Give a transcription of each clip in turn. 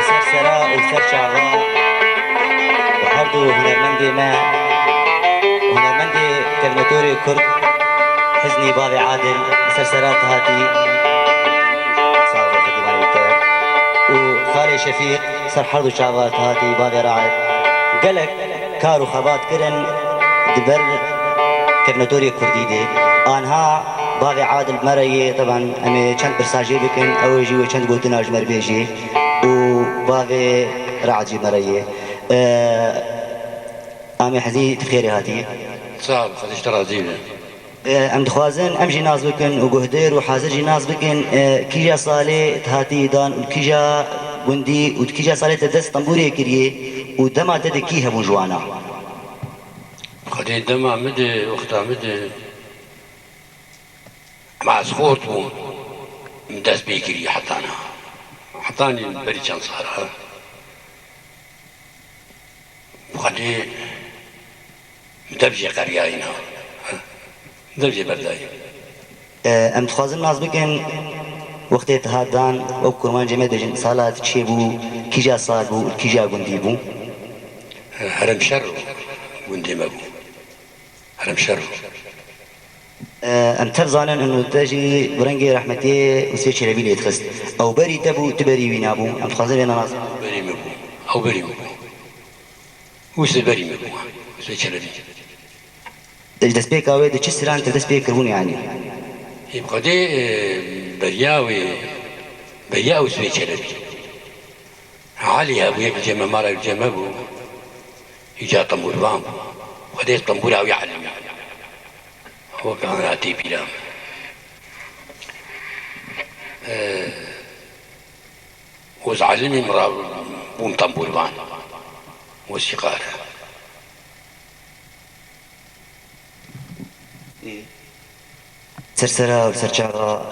سر سرا وسر شعبا وهردو هنرمندي ما وهنرمندي كلمتوري كرد حزني بابي عادل سرسرات هاتي صعبة كديمان الكتاب وخالي شفيق سر حرد شعبات هاتي بابي راعد قلق كارو خبات كرن دبر كلمتوري كردي دي آنها بابي عادل مريي طبعا امي چند برساجي بكن اوجي وچند قلتنا اجمر بيجي وبابي راعجي مريي امي حزي تخيري هاتي صعب خديش ترازينا ام دخوازن ام جي ناز بكن وقهدير وحاضر جي ناز بكن كيجا صالي تهاتي دان وكيجا قندي وكيجا صالي تدس طنبوري كريه ودما تدكي هبو جوانا خدي دمع مدي وقتها مدي مع سخوت مداس بيكري حطاني بري كان صار وخدي مدبجي قرياينا مدبجي برداي ام دخوازن ناز بكن وقت تهادان او كرمان جمع دجن صالات تشيبو كيجا صال بو كيجا قندي بو هرم شر قندي ما بو هرم شر ام تفزانن انه تجي برنجي رحمتي وسي شربي لي تخست او بري تبو تبري وينابو ام دخوازن انا ناز بري ما بو او بري ما بو وش بري ما بو وسي شربي دس بيك اوي دش سران تدس بيك كربون يعني يبقى دي برياوي سوي شربي علي ابويا بجمع مرة بجمع ابو يجا طنبور بام ودي طنبور او يعلم هو كان راتي بلام وزعلمي مرا بوم طنبور بان وسيقار سرسرا وسرچاغا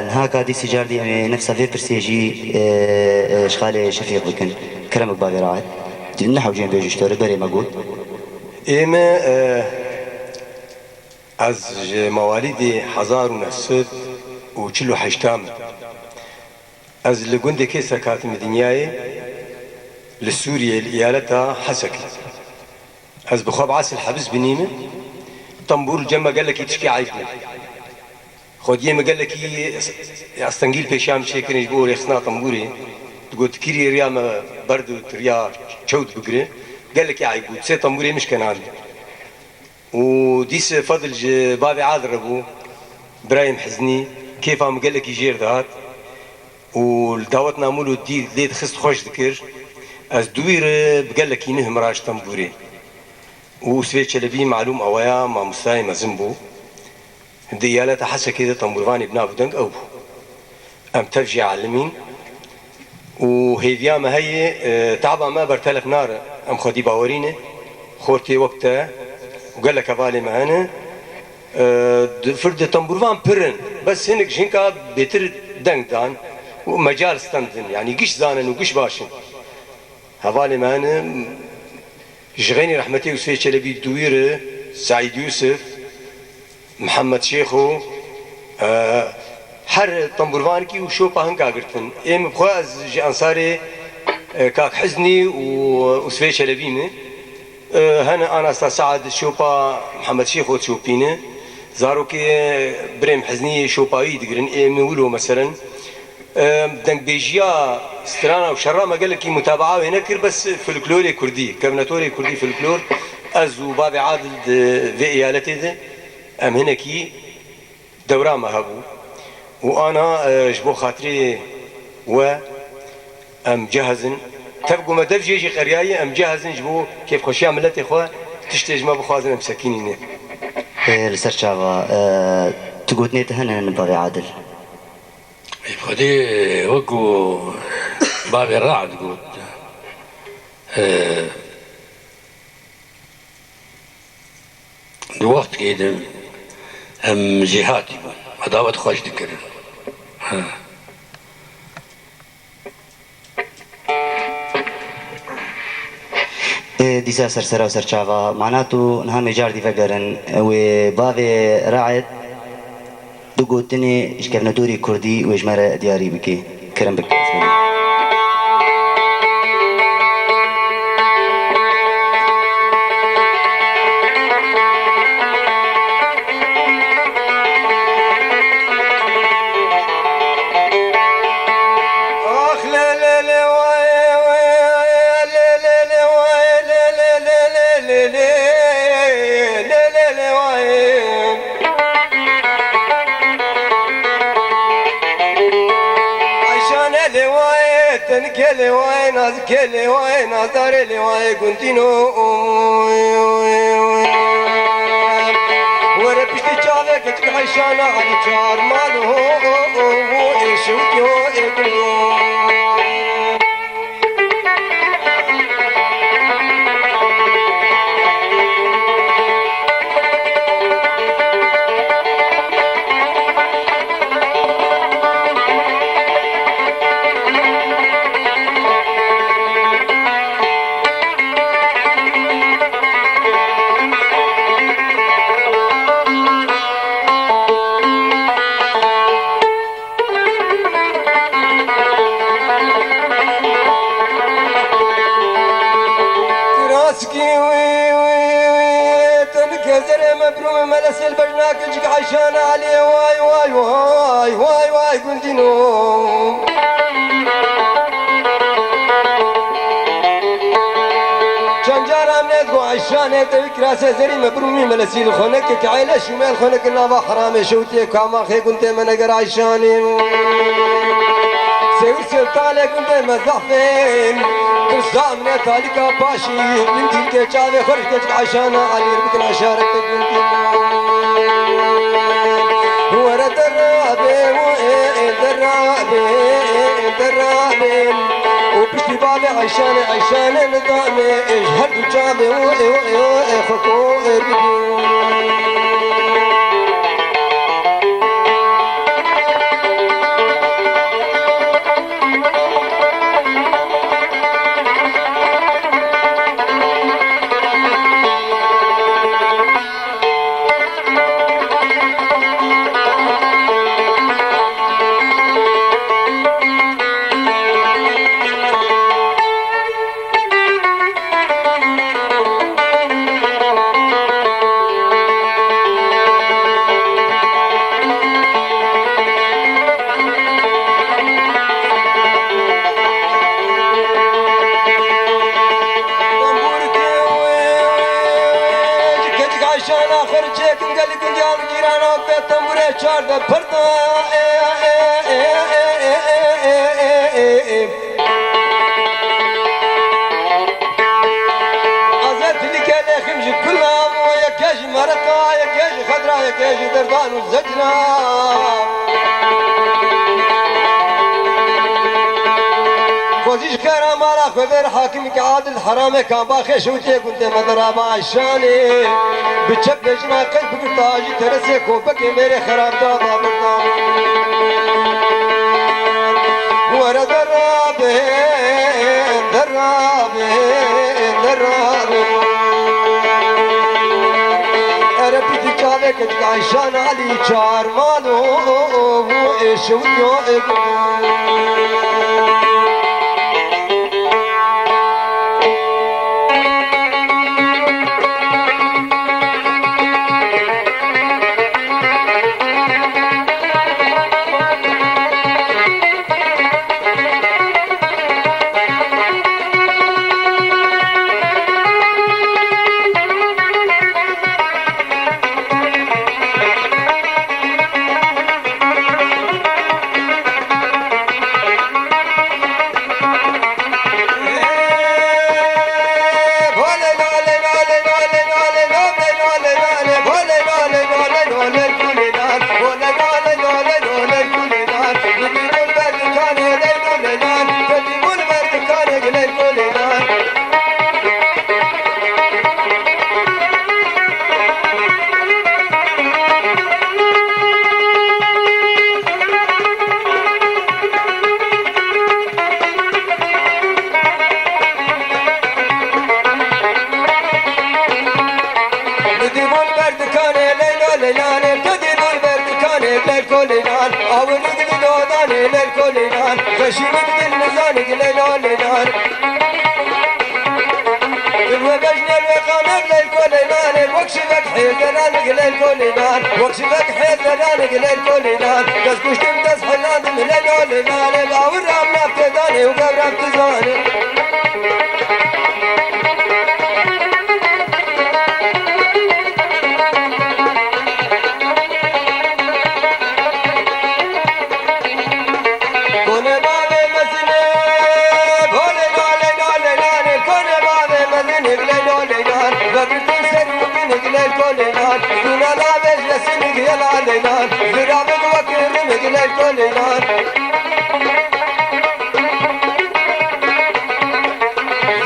نهاكا دي سجار دي نفسها في برسيجي شخالي شفيق بكن كرمك بابي راعد نحو جين بيجي شتوري بري مقود إما از مواليد 1948 از لقند كيسا كاتم دنياي لسوريا الإيالتها حسكي از بخواب عاصل حبس بنيمة طنبور الجمع قال لك يتشكي عيبنا خود يما قال لك استنجيل بيشام شيكن يقول يخصنا طنبوري تقول تكيري ريا برد تريا شود بقري قال لك يا عيبود سي طنبوري مش كان عندي وديس فضل بابي عادل ربو برايم حزني كيف عم قال لك يجير ذات والدعوتنا مولو دي ليت خست خوش ذكر از دوير بقال لك ينهم راج طنبوري وسويت شلبي معلوم اويا مع مستاي مزنبو ديالة حسا كده طنبورفاني بنافو دنق أو أم تفجي علمين وهيديا ما هي تعبا ما برتلف نار أم خدي باورينه خورتي وقتها وقال لك أبالي معانا فرد طنبورفان برن بس هناك جنكا بيتر دنق دان ومجال ستندن يعني قش زانن وقش باشن هبالي معانا جغيني رحمتي وسوي شلبي دويره سعيد يوسف محمد شيخو هر طنبورفان كي وشوبا هنكا قرتن ايم بخواز جي انصاري كاك حزني وسوي شلبينه هنا انا سعد شوبا محمد شيخو تشوبينه زاروكي بريم حزني شوباي دقرن ايم ولو مثلا دنك بيجيا سترانا وشرامه قال لك متابعه هناك بس فلكلوري كردي كابناتوري كردي فلكلور ازو بابي عادل في ايالتي ده ام هناكي دورة ما هبو وانا جبو خاطري و ام جهزن تبقوا ما دفجي يجي قرياي ام جهزن جبو كيف خوشي عملتي خو تشتاج ما بخوازن ام سكينين لسر شعبا تقولني تهنن بابي عادل خدي وقو بابي الرعد قلت دي وقت كده ام جهاتي عداوة خوش ذكر ديسا سرسرا وسرچاوا معناتو نها مجار دي فقرن وبابي راعد دو گوتنی اشکرنتوری کردی و اجمره دیاری بکی کرم بکی كلي وين كلي وين دار لي وين كنتينو ورا بيشتي جابك تحشانا علي جار مالو شوكيو عشان علي واي واي واي واي واي كنتينو شنجارة منادقو عشان تبك راسي زري مبرومي ملسيل خونك كعيلة شمال خونك النابا حرامي شوتي كاما خي كنت منقر عشاني سير سلطاني كنت مزحفين كرسا من تاليكا باشي من تلك جاوي خرجتك عشان علي ربك العشارة كنتينو ورد الرابي درابي وبشتي بابي عشان نظامي اجهد جابي خطو چارده پردا ازت لك لخمج كلها ويا كاج مرقه يا كاج خضراء يا كاج دردان وزجنا خوزيش خير مالا خبر حاكمك عادل حرامك باخي شوتي كنت مضرب عشاني بتشبج ما قلبك طاجي ترسك وبكي ميري خراب دادا بردان ورا درابي ربي تجابك عشان علي جار مالو ايش وديو زماني للكل نار خشينك للمزانك ليلو ليلار وبجني الوقامك للكل نار وكشفك حيدرانك للكل نار وكشفك حيدرانك للكل نار كسكوش تمتز حلاد من ليلو ليلار باور رامنا بتداني وقبرك تزاني الكولينار دون لا بجل سنك يلا لينار برابط وكر مجل الكولينار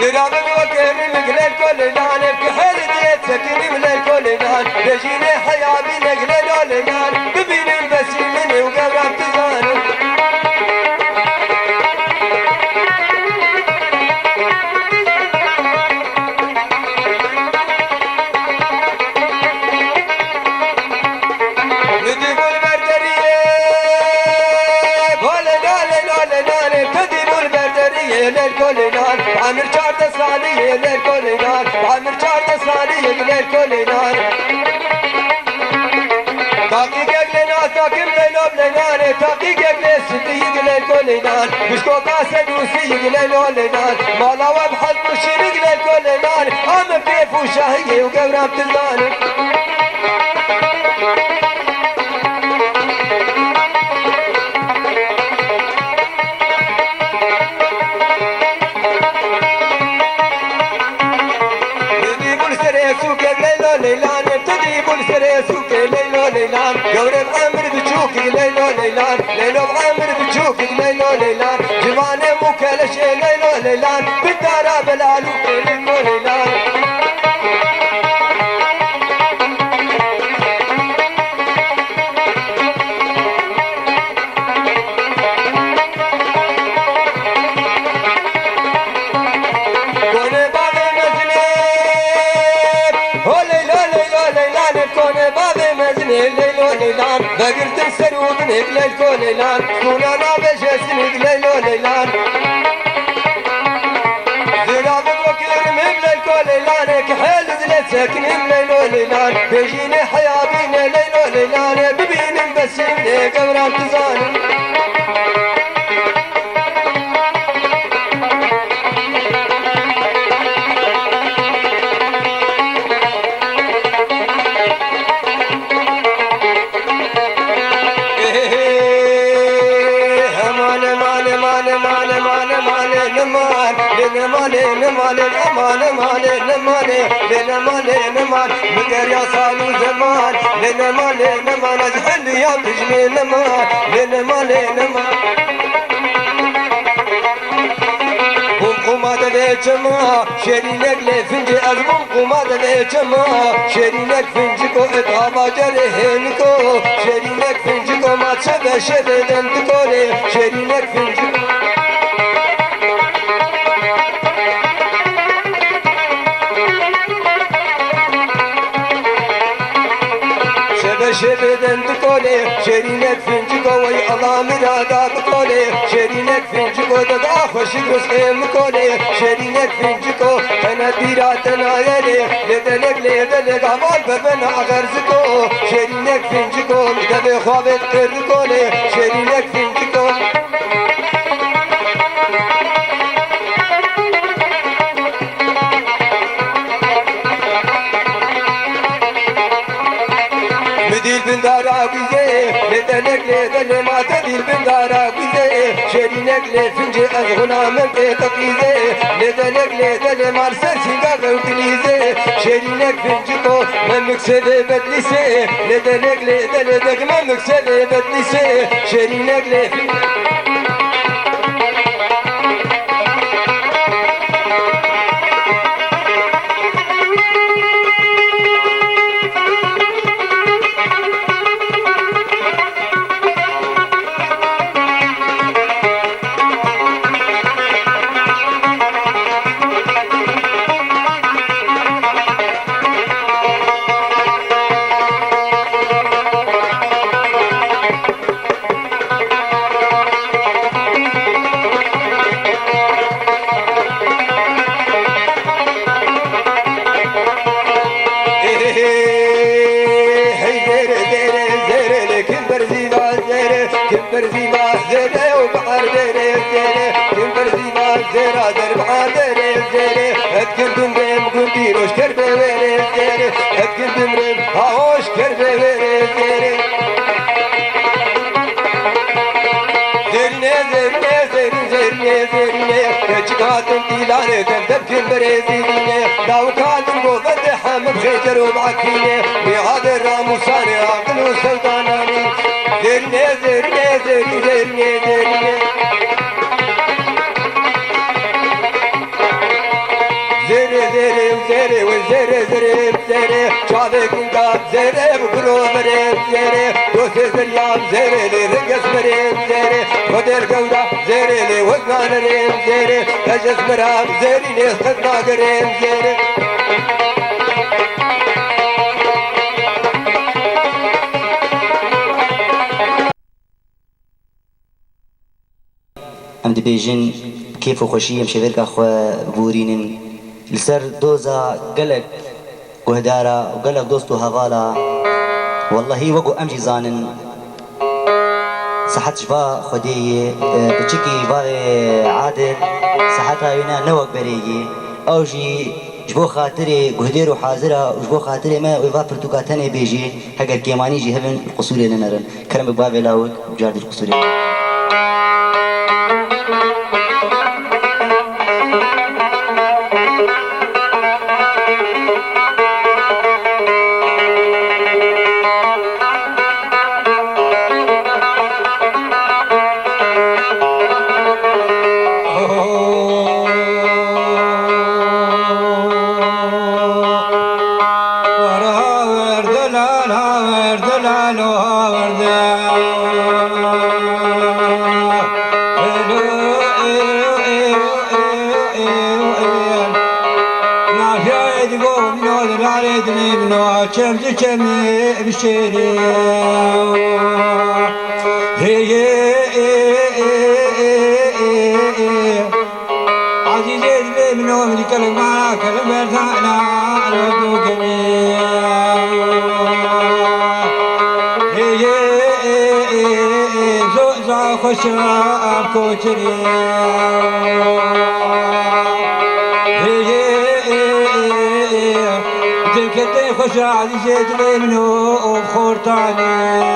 برابط وكر مجل الكولينار بحال ديت سكني من الكولينار رجيني حيابي نقل الكولينار ببين البسيم مني وقبرك تزاني للكولينار عامر شارد صالي للكولينار عامر شارد صالي للكولينار تاقي قبلنا تاقي ملينو بلينار تاقي قبل ستي للكولينار بشكو قاسد وسي للكولينار مالا وبحل مشيرك للكولينار عامر كيف وشاهي وقبرام تزاني ليلان قورب عامر بتشوك ليلو ليلان ليلو بعامر بتشوك ليلو ليلان جمانه مكلش ليلو ليلان بالدارا بلالو ليلو ليلان بقرت السرود نقل الكوليلان كونا بجس نقل ليلان ذراب الوكيل مقل الكوليلان كحيل زلت ساكن مليلو ليلان بيجيني حيابين ليلو ليلان ببين البسيم قبران تزاني نمان مقر يا صالو زمان نمان ازحل يا بجني نمان قمقمات ليجما شرينك لفنجي أزبون قمات ليجما شرينك فنجكو إطابا جرهنكو شرينك فنجكو ما تشبه شبه دنتكو شرينك فنجكو شبدن بقولي شرينك فنجكو وي الله مرادا بقولي شرينك فنجكو دقا خوش رسخيم بقولي شرينك فنجكو انا ديراتنا يلي لدلق عمال ببنا اغرزكو شرينك فنجكو دبي خوابت قرقولي شرينك فنجكو مدير بندارا قوزي لدلق ما تدير بندارا قوزي شرينك لفنجي أزغنا من تقيزي لدلق مارسل سيقا قوتليزي شرينك فنجيكو من مكسد بدلسي لدلق من مكسد بدلسي شرينك لفنجي كبر زيما زينة وبحر ديري زينة كبر زيما زيرا در بحر ديري زينة اتكن بمرم قندي روش كربي ويري زينة اتكن بمرم هاوش كربي ويري زينة كاتم تيلانه دم بريزينه داو كاتم بوغد حمد خيجر وبعكينه بهاد الراموسانه عقل وسلطاناني زرنه زرنه زرنه زرنه زرنه زره زره زره وزره زره زره شادك انقاب زره بكرو مريم زره دوسي زريام زره لرقص مريم زره خدر قودا زره لوزنان ريم زره تجس مرام زره نستقنا قريم زره ام دبيجن كيف وخشيم شذلك اخو بورين لسر دوزا قلق وهدارا وقلق دوستو هغالا والله وقو امجي زانن صحت شفا خديه بچكي باغي عادل صحتها ينا نوك بريجي او جي جبو خاطري قهديرو حاضرة وجبو خاطري ما ويفا برتوكاتاني بيجي هكا كيماني جي هبن القصوري لنرن كرم بابي لاوك وجارد القصوري كمي بشيري هي عزيزي اللي منهم اللي كلم معاك المرتاحنا الودو كمي هي زوزا خشاب كوتري كتي خوش عزيزي لي منو وخورتاني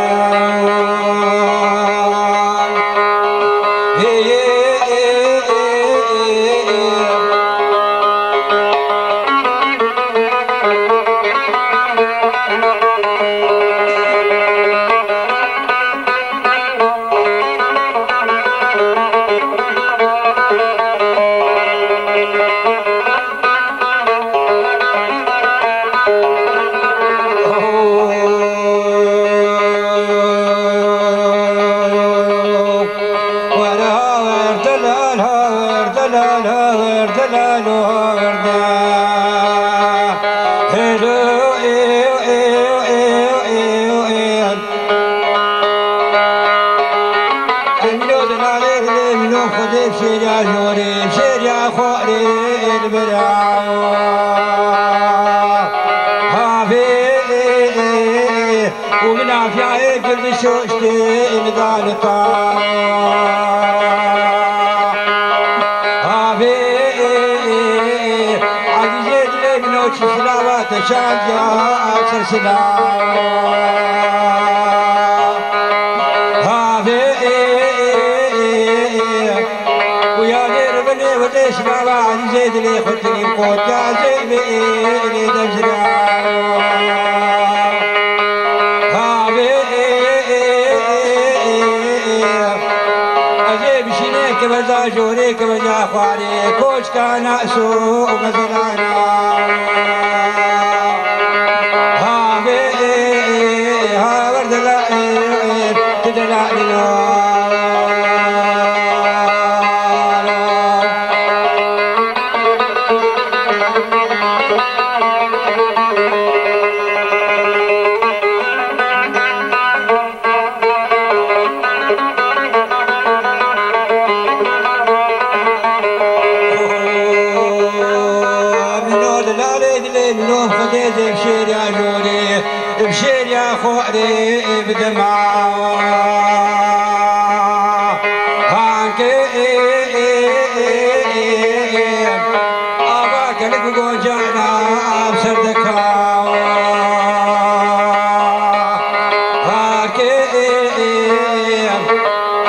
بشير يا خواري بدمع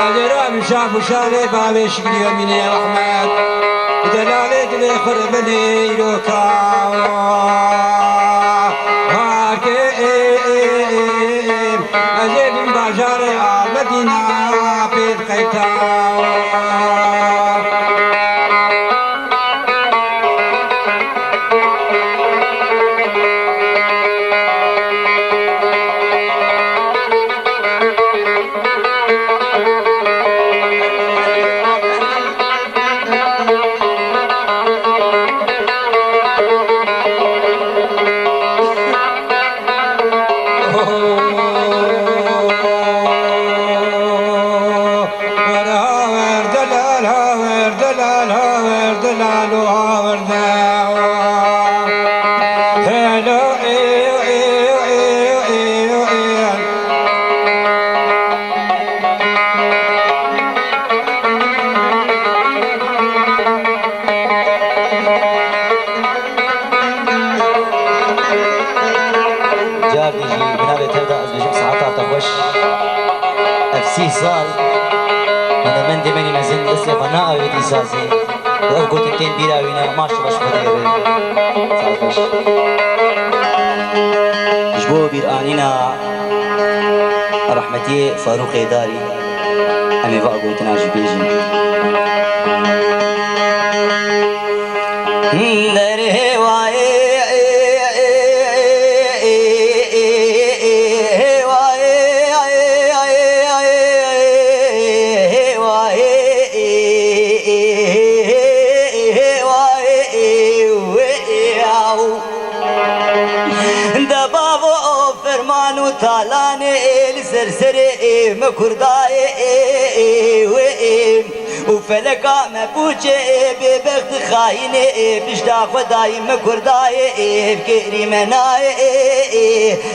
أجرى من شاف وشالي بابي شكري ومني رحمت دلالي دلي خربني لوكا هاركيم أجيب من بجاري المدينة بيت قيتا صال أنا من دمني مزن بس يفنا أودي سازي وأقول تكين بيراوينا ما شبش بدير صافش جبو بيرانينا رحمتي فاروق داري أمي بأقول تناجي بيجي دره واي سرسري مكرداي وفلكا مبوجي ببخت خايني بشتا خداي مكرداي بكيري مناي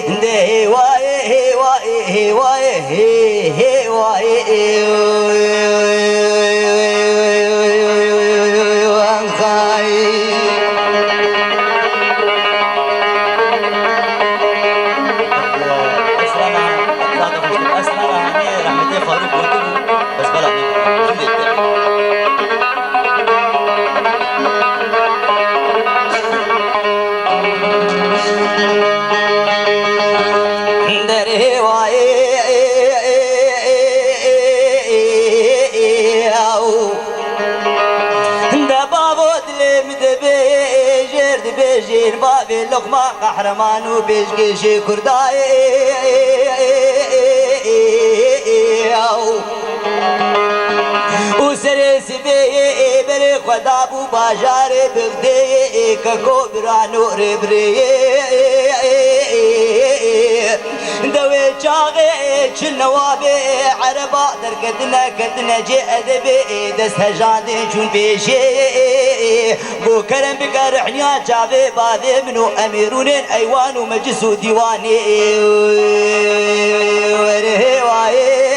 ده واي واي واي بابي لقمة قحرمان وبيشكي كرداي وسريسي بي بري خدابو باجاري بغدي ككو برانو ربري دوي شاغي شنوابي عربا دركتنا جي ادبي دس هجاندي شون بيشي بو كرم بقرحنيا جابي بابي منو اميرونين ايوان ومجلس وديواني وره واي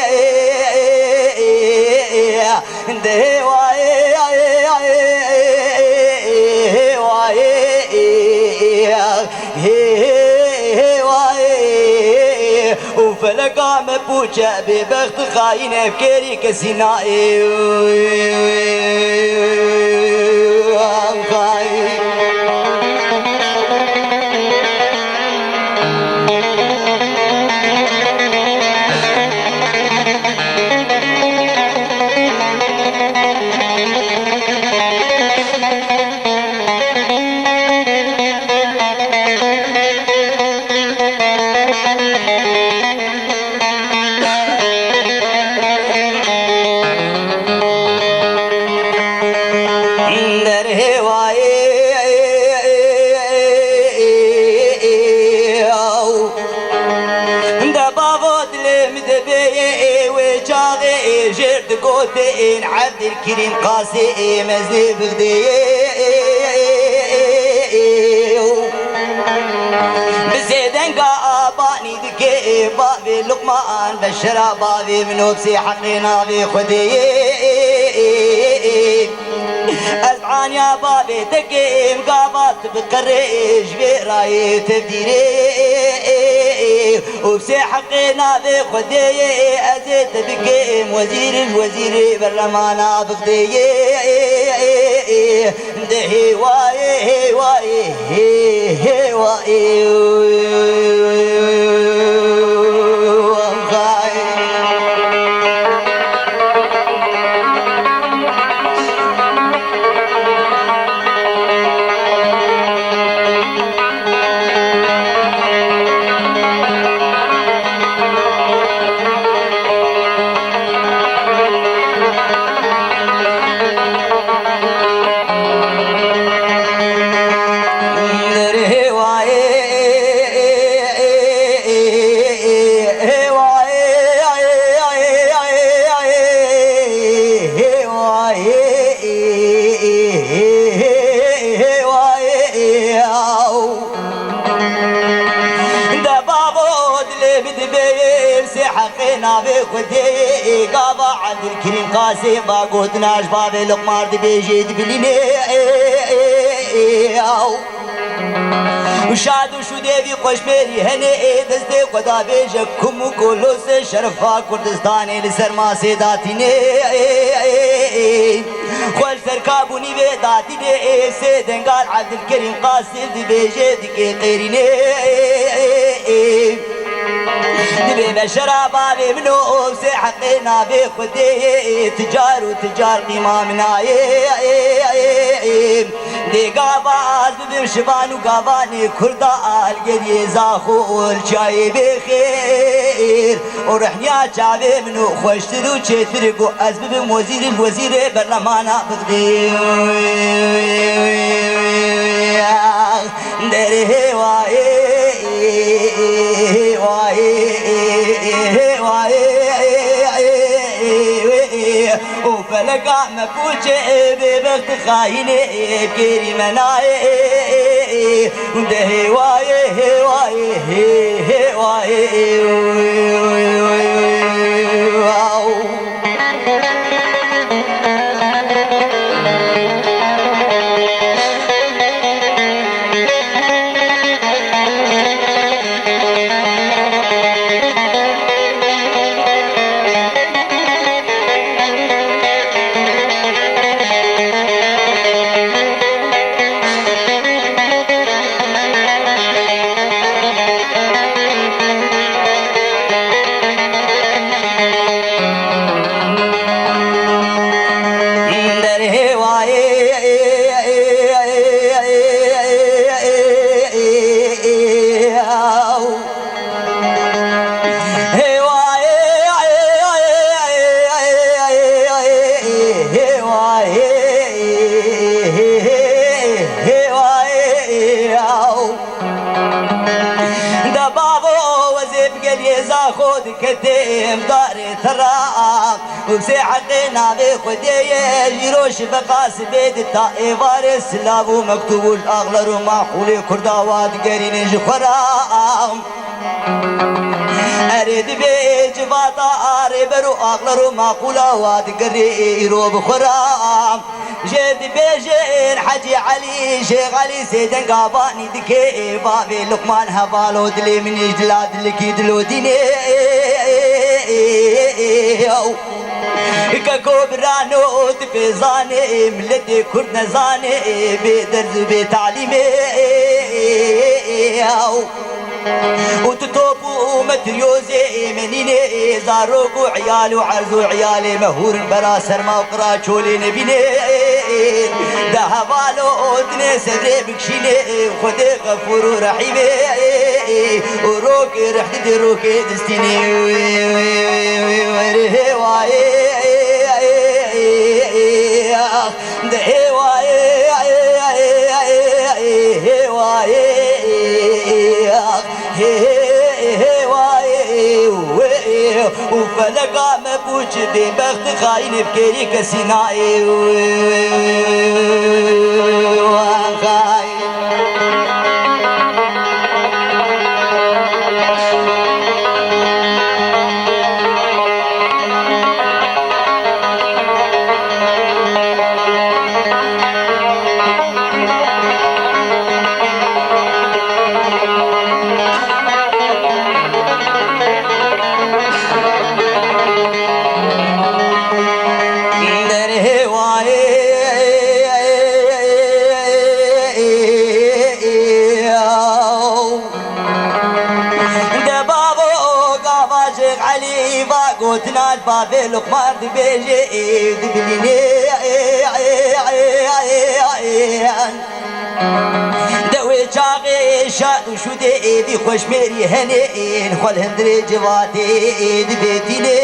ده واي وفلقا مبوجة ببخت خاينة بكيري كسينائي قوتين عبد الكريم قاسي مزي بغدي بزيدن قاباني ذكي بابي لقمان بشرا بابي منو بسي حقنا بخدي أزعان يا بابي تكي مقابات بقريش براي تبديري وبسي حقنا بخدي أزيت بكيم وزير الوزير برلمانا بخدي دهي واي واي واي خدي قابا عند الكريم قاسم باقوت ناش بابي لقمار دي بيجيد بليني وشاد وشو ديبي خوش ميري هني دستي قدا بيجكم وكلوس شرفا كردستاني لسر ما سيداتيني خوش سركابوني بيداتيني سيدن قال عبد الكريم قاسم دي بيجيد كي قيريني دبي بشرابا بمنو سحقنا بخدي تجار وتجار قيمة منايم دي قاباز بمشبان وقاباني كردا القري زاخو الشاي بخير ورحنيا شعبي منو خوش تدو تشترقو أزبب وزير الوزير برلمانا بخدي دري واي وفلقا مفوجة ببخت خاينة بكيري مناي وده كتيم داري تراق وساعتنا بخدي يروش بقاس بيد الطائفار السلاب ومكتوب الأغلر ومعقول كرداوات قرين جخرام أريد بيج باطار برو أغلر ومعقولات قريرو بخرام جد بيجين حجي علي شيخ علي سيدن قاباني دكي بابي لقمان هبالو دلي من إجلاد لكي دلو ديني ككوبرانو تفزاني ملتي كرد نزاني بدرز بتعليمي وتتوبوا متريوزي منيني زاروكو عيال وعرزو عيالي مهور براسر ما وقرا شولي نبيني دهبالو دني سدري بكشيني خدي غفور ورحيمي وروكي رحت روكي دستيني وفلقا مبوش ببخت خاين بكيري كسينائي وخاين بابي لقمان دبيجي دبليني دوي شاغي شاد وشودي دي خوش ميري هنين خل هندري جواتي دبيتيني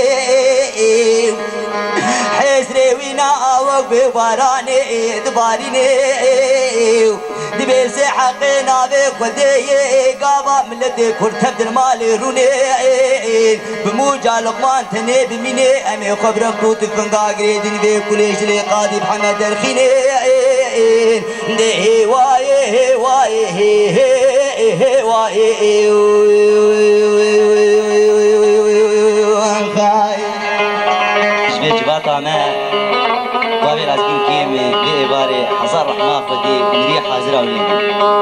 حسري وينا وقبي باراني دباريني دبيسي حقنا بخدي قابا ملتي كرتب المالي روني بموجة لقمان تني بميني امي خبرك توت فنقا قريدين بكليش لي قادي بحمد الخيني دي واي واي واي شبه جباتا ما بابي لازم كيم بإباري حصار رحمة فدي مريح حاضرة وليدي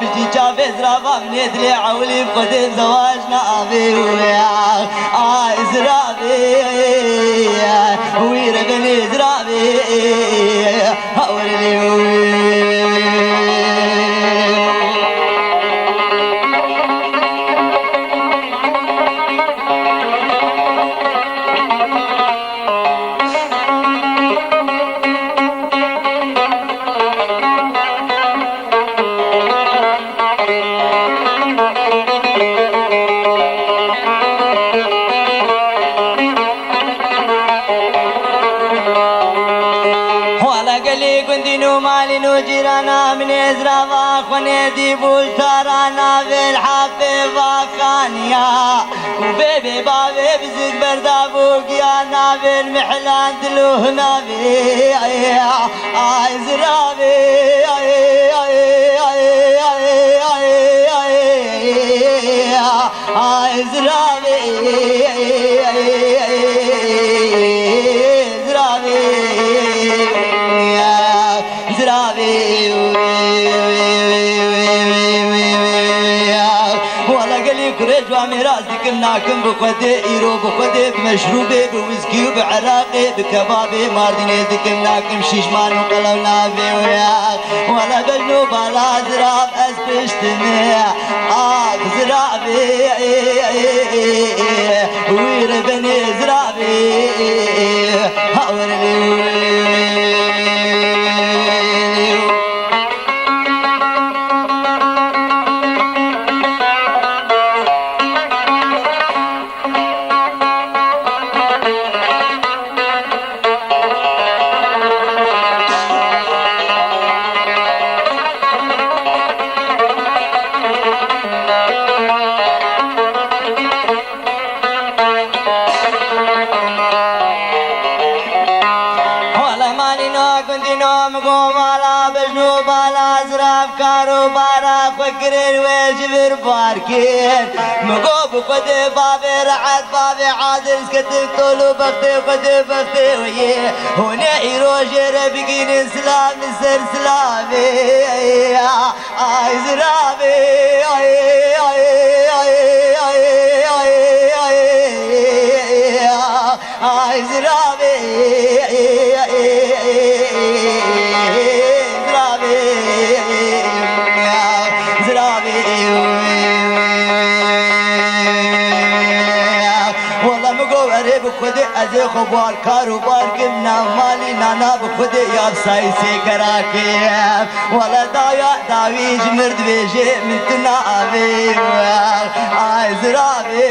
بجي جابز رابا من يدلي عولي بقدم زواجنا أبي ويا إزرابي ويرغني إزرابي هورلي جيرانا من إزرافا خنيدي بولتارانا بالحفيفة خانيا وبيبي بابي بزيد بردابو قيانا بالمحلان دلوهنا بي إزرافي ناكم بخدي إيرو بخدي بمشروبي بويسكي وبعراقي بكبابي مارديني ذكم ناكم شيشمان وقلونا في وياك ولا بجنوب على زراب أسبشتمي زرابي وير بني زرابي هورلي فكرين ويجبر باركين مقوب قدي بابي رعد بابي عادل سكتب طولو بختي قدي بختي ويه هنا يروجي ربقين اسلام سر سلامي زرابي بخودی از خوبال کارو بارگم نمالی نانا بخودی یاب سایسی کراکیم ولا دایا داویج مرد بیجی من تنابی آی زرابی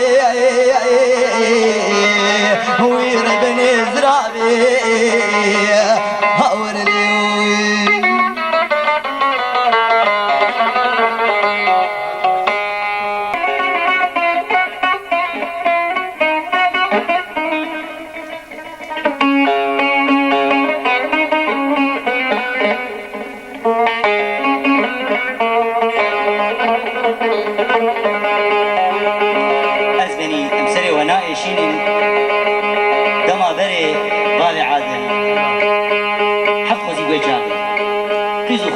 ويربني زرابي هور لي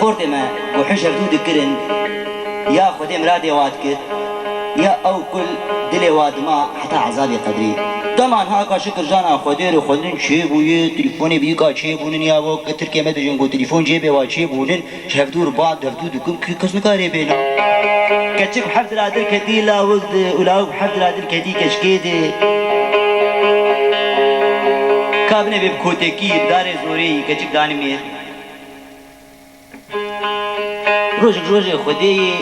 خورد ما وحش هردود كرن يا خدي مرادي واد كر يا او كل دلي واد ما حتى عذابي قدري طبعا هاكا شكر جانا خدي رو خدن شي بوي تليفوني بيكا شي بونن يا وقت تركيا مد جنگو تليفون جيبي وا شي بونن شهدور بعض هردود كم كسم كاري بينا كتشب حفظ العدل كدي لا وقت ولا حفظ العدل كدي كشكيدي كابنه بكوتكي دار زوري كتشب داني مير روزي خدي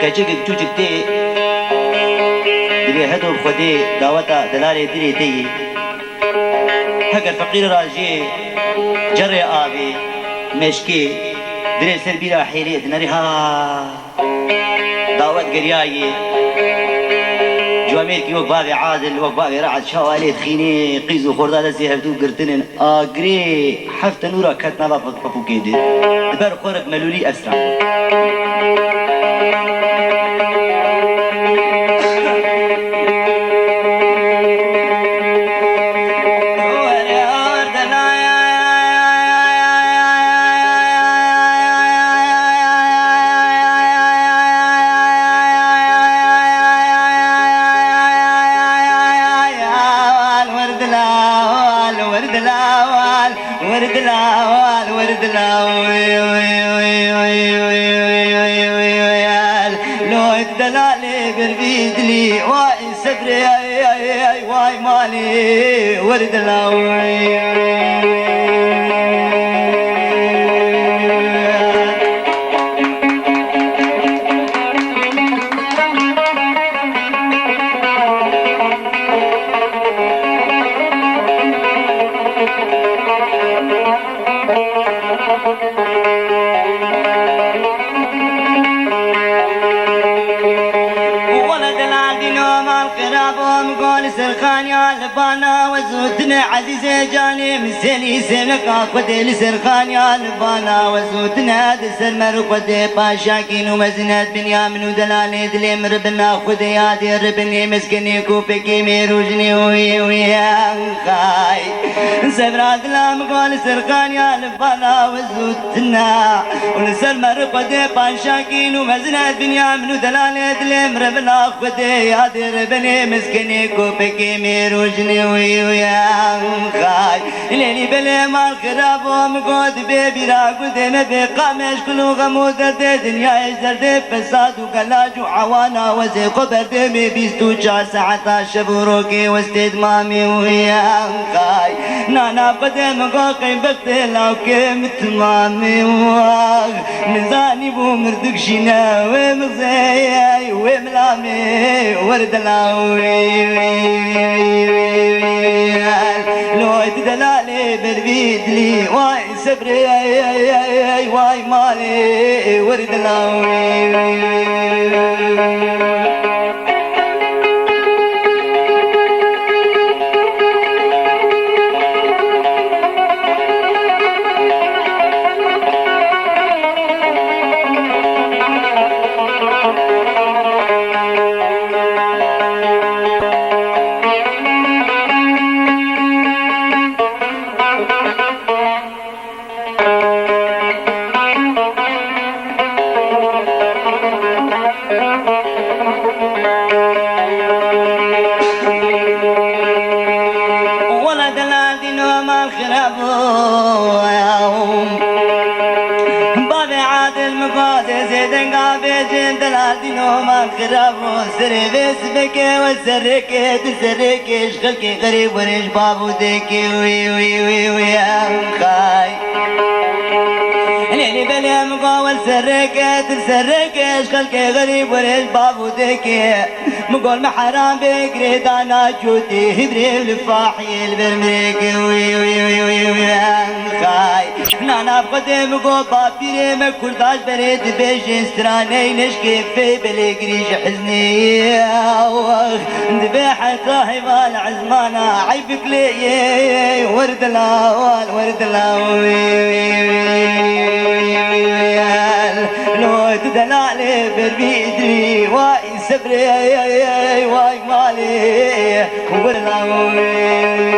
كجك توجك دي دبي هدو خدي دعوتا دلالي دلي دي هكا الفقير راجي جري آبي مشكي دري سر بلا حيلي دناري ها دعوت قرياي جوامير كي وقت باغي عادل وقت باغي رعد شوالي تخيني قيزو خوردا لسي هفتو قرتنن آقري حفت نورا كتنا بابو كيدي دبر خورك ملولي أسرع واي مالي ورد الهوي لبانا وزودنا عزيزي جاني مسيلي سلك قدي لسرخانيا لبانا وزودنا دسر مرقدي باشاكين ومزنات بنيامن ودلالي دلي مربنا خدي يادي ربني مسكني كوبكي ميروجني ويا خاي سبرات لام قول سرخانيا لبانا وزودنا ولسر مرقدي باشاكين ومزنات بنيامن ودلالي دلي مربنا خدي يادي ربني مسكني كوبكي ميروجني ويا خاي ليلي بلي ما الخراب ومقود بيبي راقود ما بقامش كلو غمود الدنيا يزرد فساد وقلاج وعوانا وزي قبر دمي بيستو شهر 19 بروكي واستيد مامي ويا خاي نانا قدم قاقي بقتي لو كمت مامي واغ نزاني بو مردك شنا ومغزاي وملامي ورد لاوي لو دلالي بالبيد لي واي صبري واي مالي ورد لاوي سريس بكي وسركي تسركي شغلكي غريب وريش بابو ديكي وي وي وي وي يا خاي ليلي بلي مقاول سركي تسركي شغلكي غريب وريش بابو ديكي مقول محرام بقريد انا جودي هبري الفاحي البرميك وي وي وي وي وي خاي نانا بقدم مقول بابيري ما كل داش بريد بيجي استراني نشكي في بلقريش حزني ذبيحة صاحب العزمانة عيبك لي ورد الاول ورد الاول لو تدلالي بربيدري واي سبري واي مالي ورد الاول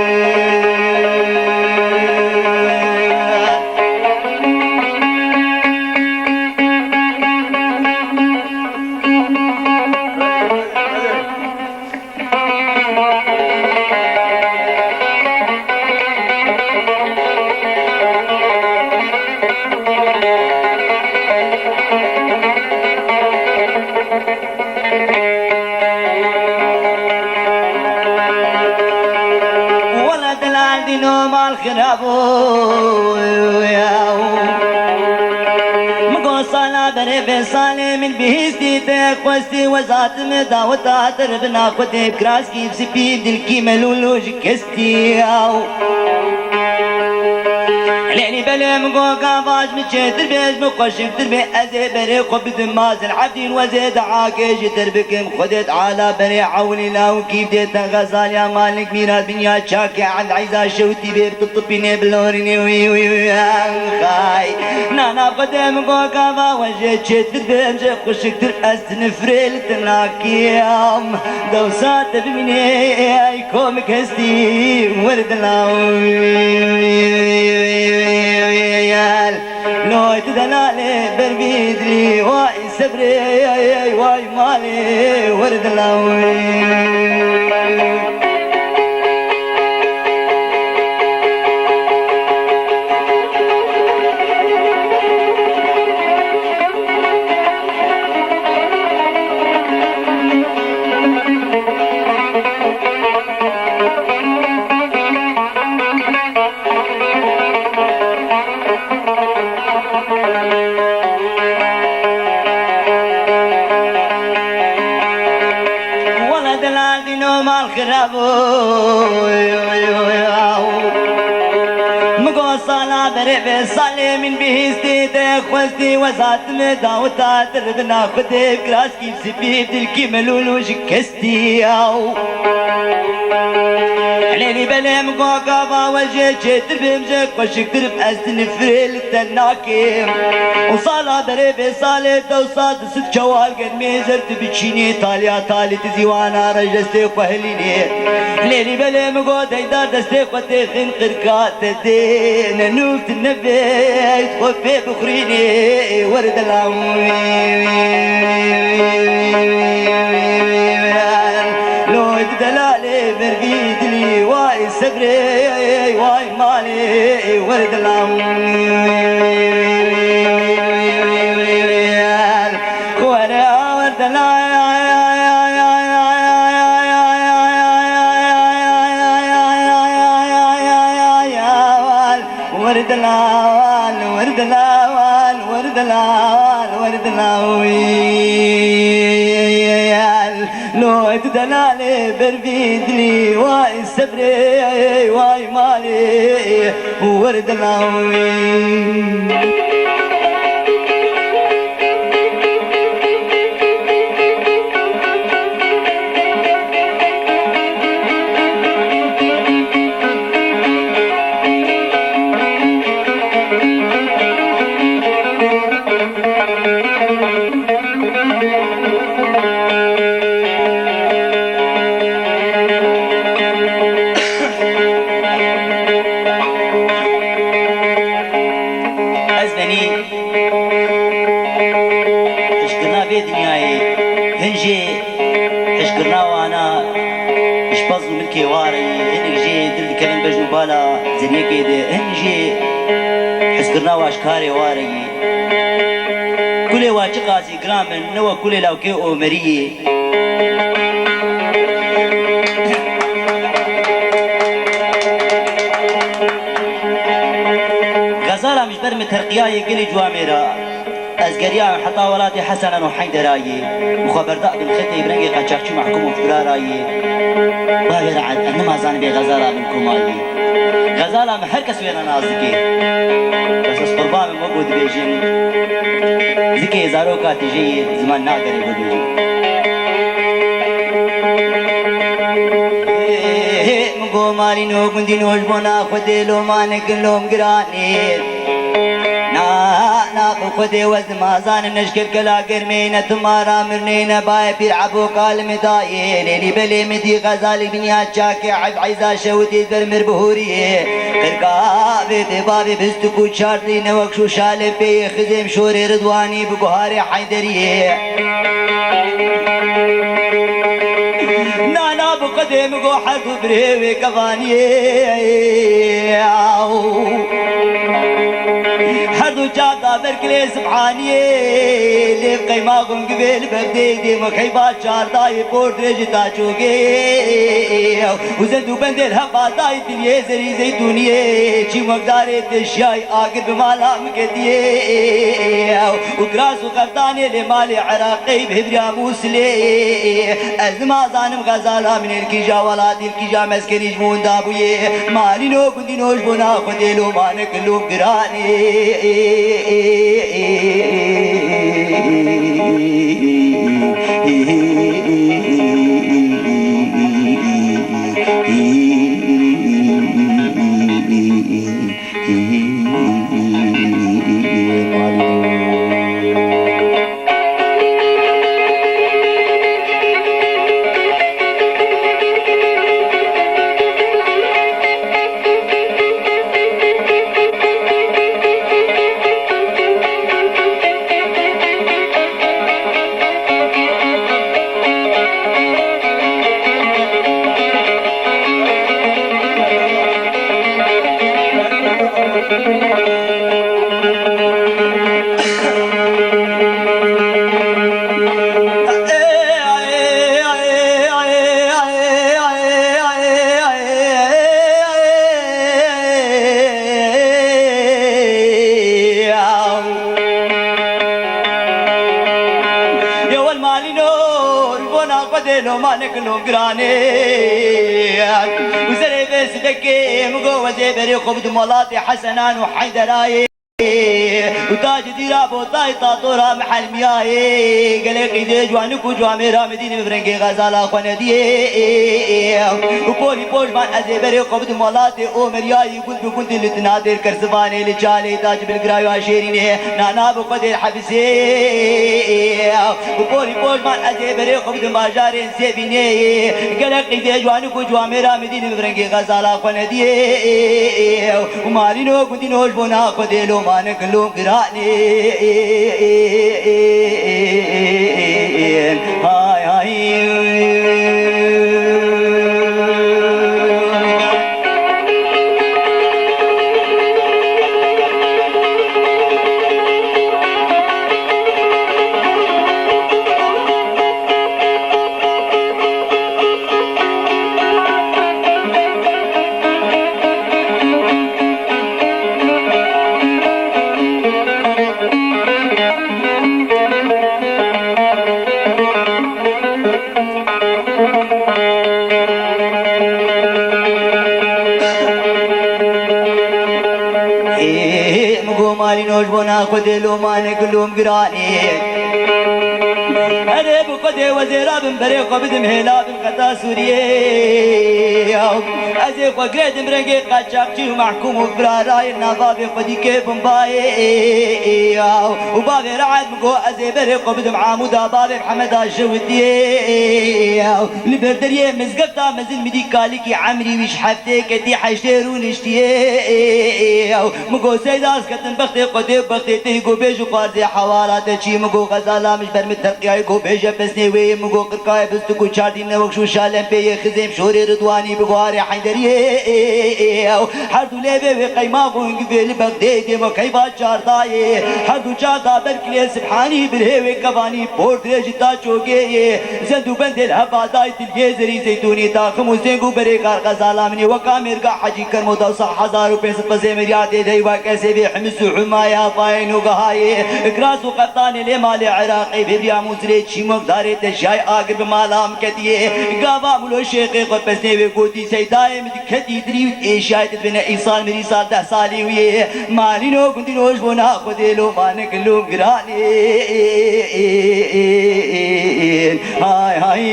صالي من بهستي تاخوستي وزات مدا وتعتر بنا خدي بكراسكي بسبيد الكيمة لولوج كستي لاني بلا مقوقا باج متشتر بيج مقشم تربي ازي بري قبض ماز العبدين وزيد عاكيج تربكم خدت على بري عولي لاو كيف ديت غزال يا مالك ميراث بنيا شاكي عن عيزا شوتي بيب تطبيني بلوريني وي وي وي خاي نانا بقدم مقوقا با وجه تشتر بيمجي خشك تر استنفريل تناكيام دوسات بمني كوم كستي ورد لاوي لو تدلالي بربيدري واي سبري واي مالي ورد لاوي صالي من بهستي تاخوستي وزات مدا وتاتر بنا خدي كراسكي بسبيد الكيمل ولوج كستي عليني بلا مقوقا وجه جتر بمجك وشكتر بأستن فريل تناكي وصالا بريبي صالي دوصاد ست جوال قد ميزر تبتشيني تاليا تالي تزيوانا رجستي وهليني عليني بلا مقو دايدار دستي خوتي خين قرقات تدين نوفت النبيت خوفي بخريني ورد العموي لو دلالي بربيدلي واي سبري واي مالي ورد العموي وانا ورد ورد العوال ورد العوال ورد العوال ورد العوال لو تدلالي بربيدلي واي سبري واي مالي ورد العوال واشكاري واري كل واجقاسي جرام نو كل لو كي عمريه غزاله مش برمي ترقياي قلي جواميرا أزقريا حتى ولاتي حسنا وحيدراي مخبرداء بالختي برنجي قاچاقچو محكوم وفراراي بابي رعد أنما زان بي غزالة منكم آي غزالة محركس وينا نازكي بس قربان موجود بيجين زكي زاروكا تجي زمان ناقر يقول بيجي مقو مالي نو كنتي نوش بنا خدي لو ما نكلهم قراني نا خدي وزما زان نشكل كلا قرمينا تمارا مرنينا باي بيلعبوا قال مداي ليلي بلي مدي غزالي بنيا شاكي عب عيزا شودي برمر بهوري قرقابي ببابي بستكو شارتي نوكشو شالي بي خزم شوري رضواني بقهاري حيدري نانا بقدم قو حرب بريوي كفاني حردو جادا بركلي سبحاني لي قيماكم قبل برديدي مخيبات شارداي بوردريج تاچوغي وزندو بندل هباداي دنيا زري زيتوني چي مقداري تشاي آقر بمالا مكدي وقراس وقرداني لمالي عراقي بهبريا موسلي ازما زانم غزالا من الكيجا ولادي الكيجا مسكني جمون دابوي مالي نو كنتي نوش بنا خديلو ما نكلو قراني ما نكلهم قراني وزري بس دكي مقوة زي خبد مولاتي حسنان وحيدراي وتاج ديراب وطاي طاطورا محل مياهي قلقي دي جوانك وجواميرا مدينة مفرنكي غزالة خواندي وبولي بوش من أزيبري قبض مولاتي أومرياي كنت بكنت اللي تنادر كرسباني لجالي تاج بالقراي وعشيريني نانا بقدر حبسي وبولي بوش من أزيبري قبض ماجارين سيبيني قلقي دي جوانك وجواميرا مدينة مفرنكي غزالة خواندي ومالينو كنت نوش بنا خديلو ما نكلهم قراني هاي هاي نوش بنا خدلو ما نقلوم قراني أنا بقدي وزيرا بنبري قبض مهلا بالقطا سوريا أزي قريد مرنجي قاچاقچي ومحكوم وفراراي النظابي قدي كيف مباي وبابي رعد مقو أزي بري قبض معامودا بابي محمد الجودي لبردريه مزقبتا مزل مدي كاليكي عمري ويش حفتي كتي حشتيرون اشتي مقو سيداس كتن بختي قدي بختي تيقو بيجو قارزي حوالات شي مقو غزالا مش برمت ترقياي قو بيجا بسني وي مگو قرقاي بستكو چاردين نوكشو شالم بي خزيم شوري رضواني بغواري حيدري حردو ليبي قيماغو انقبل بغدادي وكيفا چارداي حردو چاردا بركلي سبحاني بالهوي كفاني بورد رجتا چوگي زندو بند الهباداي تلجيزري زيتوني تاخم وزنگو بريقار غزالا مني وكاميرقا حجي كرمو دوصح 1500 قزي مرياتي ديوا كسي بيحمس حمايا طاين وقهاي اكراس وقطاني لمالي عراقي بيبيا مزري شيموك داري تشاي آقر بمالام كتيه قابا ملو شيخي قد بسني وقوتي سيداي مدكتي دريوت ايشاي تدبنا ايصال مريصال 10 سالي ويه مالينو كنتي نوش بنا خديلو ما نكلو قراني هاي هاي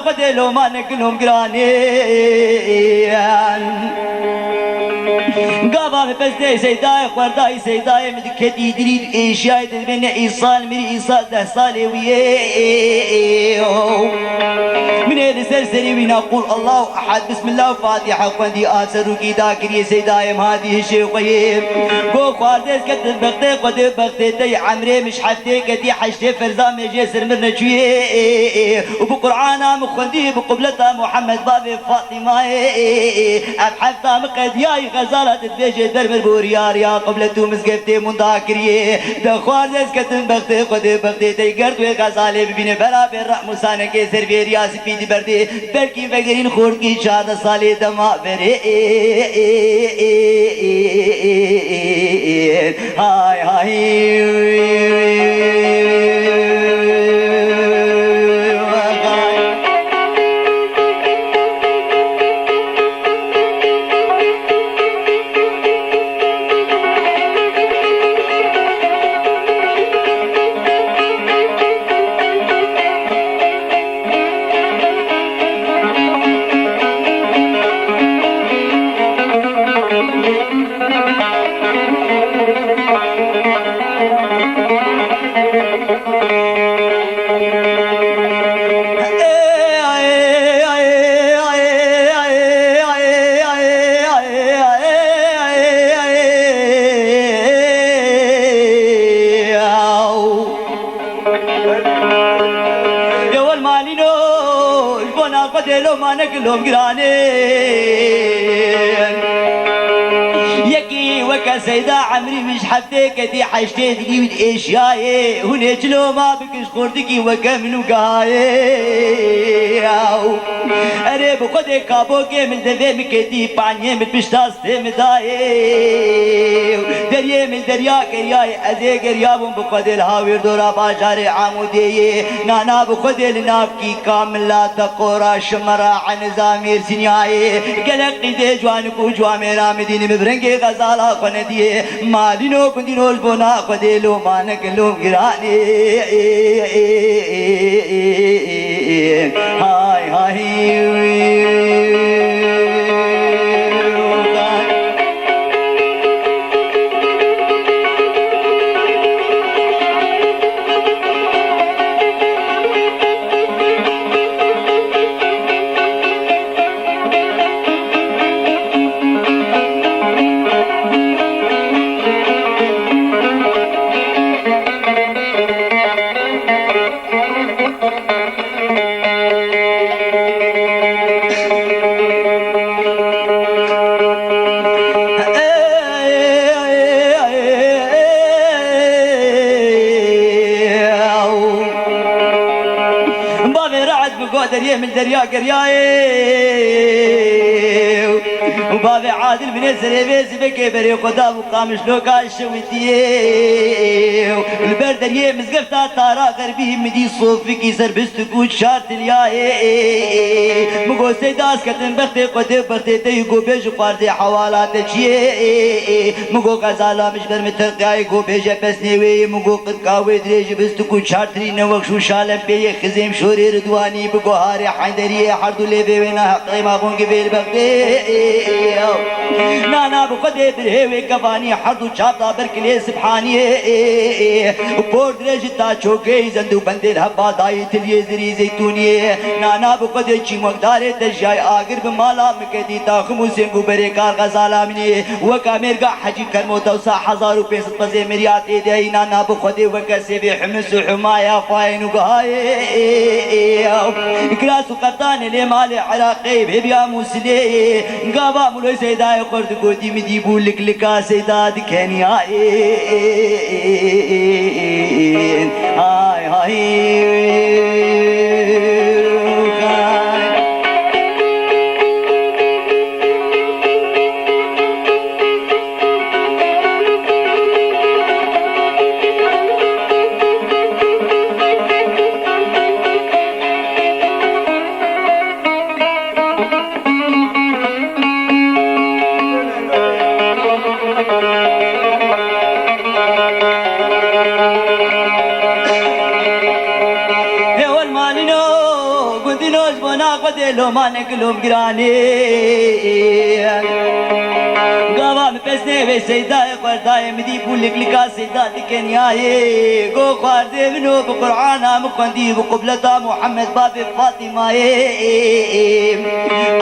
بدلو ما نقلهم قراني قابا بس سيداي خوارداي سيداي مدكتي دريد ايشاي تدبن ايصال مري ايصال 10 سالي ويه من هذا سرسري وين اقول الله احد بسم الله فاتحه قندي اسر كي داكري سيداي هذه الشيء قيم قو خواردس كتب بغتي قد بغتي تي عمري مش حتى كدي حشتي فرزام جسر مرنا شويه وبقرآن مخندي بقبلتها محمد بابي فاطمه ابحثها مقدياي غزاله تبيجي درب البوريار يا قبلته مسقفتي من ذاكريه دخوار كتب بغتي قد بغتي تي قرد وغزاله ببين بلا بالرحم سانه كسر بيرياس بيدي بردي بركي فقرين خورد کی شاد سالي دما بري هاي هاي ما نقلهم قرانين يكي وكا سيدا عمري مش حفتيك دي حشتي تجيب الاشياء هناك لو ما بكش خورتكي وكا منو قاي اري بخدي كابوكي من دفي مكتي بانيه من بشتاس مداي دريه من دريا كرياي ازي كريابون بخدي الهاوير دورا باجاري عمودي نانا بخدي النافكي كاملا تقورا شمرا عن زامير سنياي قلق دي جوانك وجواميرا مديني مبرنگي غزالا خنديه مالينو كندينو البنا خديلو مانك لو غراني هاي هاي دريا من دريا قرياي وبابي عادل من الزريبيز بكي بري قدام وقامش لوكا الشويتيه البردريه مزقفتا تارا غربي مدي صوفي سر بستكوت شارت الياي مقو سيداس كتن بختي قدي بختي تيقو بيج قاردي حوالات تشيه مقو غزالا مش برمترقاي قو بيج بسنيوي مقو قد قاوي دريج بستكوت شارتري نوخشو شالم بيه خزيم شوري ردواني بقو هاري حيدريه حردو ليبي وينا حقي ما قون قبيل بختي نانا بقدي برهوي قفاني حردو شابدا بركلي سبحاني بورد رجتا چوكي زندو بندل هبا داي تلي زري زيتوني نانا بقدي چي مقدار تجاي آگر بمالا مكدي تاخمو سنگو بريكار غزالا مني وكا مرقا حجي كرمو دوسا 1500 بزي مريات ايدي نانا بقدي وكا سيبي حمس وحمايا فاين وقهاي كراسو قطان لي مالي عراقي بيبيا موسلي قابا ملو سيداي قرد قدي مدي بولك لكا سيداد كيني هاي لو ما نقلهم قراني قوام بسني في سيداي قرداي مدي بولك لكا سيداتي كنياي قو خاردي منو بقرعانا مقندي بقبلتا محمد بابي فاطمة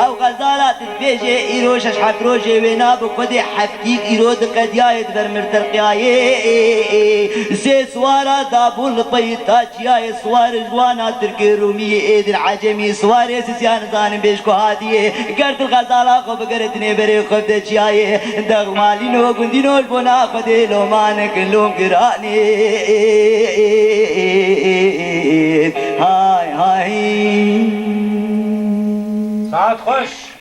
او غزالات البيجي ايروش اشحف روجي وينا بقدي حفتيك ايرود قدياي دبر مرترقياي سي سوارا دابول بيتاجياي سوار جوانا تركي رومي ايد العجمي سواري سيسيان زانم بيشكو هاديه قرد الغزالة خب قردني بري خب دجياي دغمالينو قندينو البنا خدي لو ما نكلهم قراني هاي ساعات خوش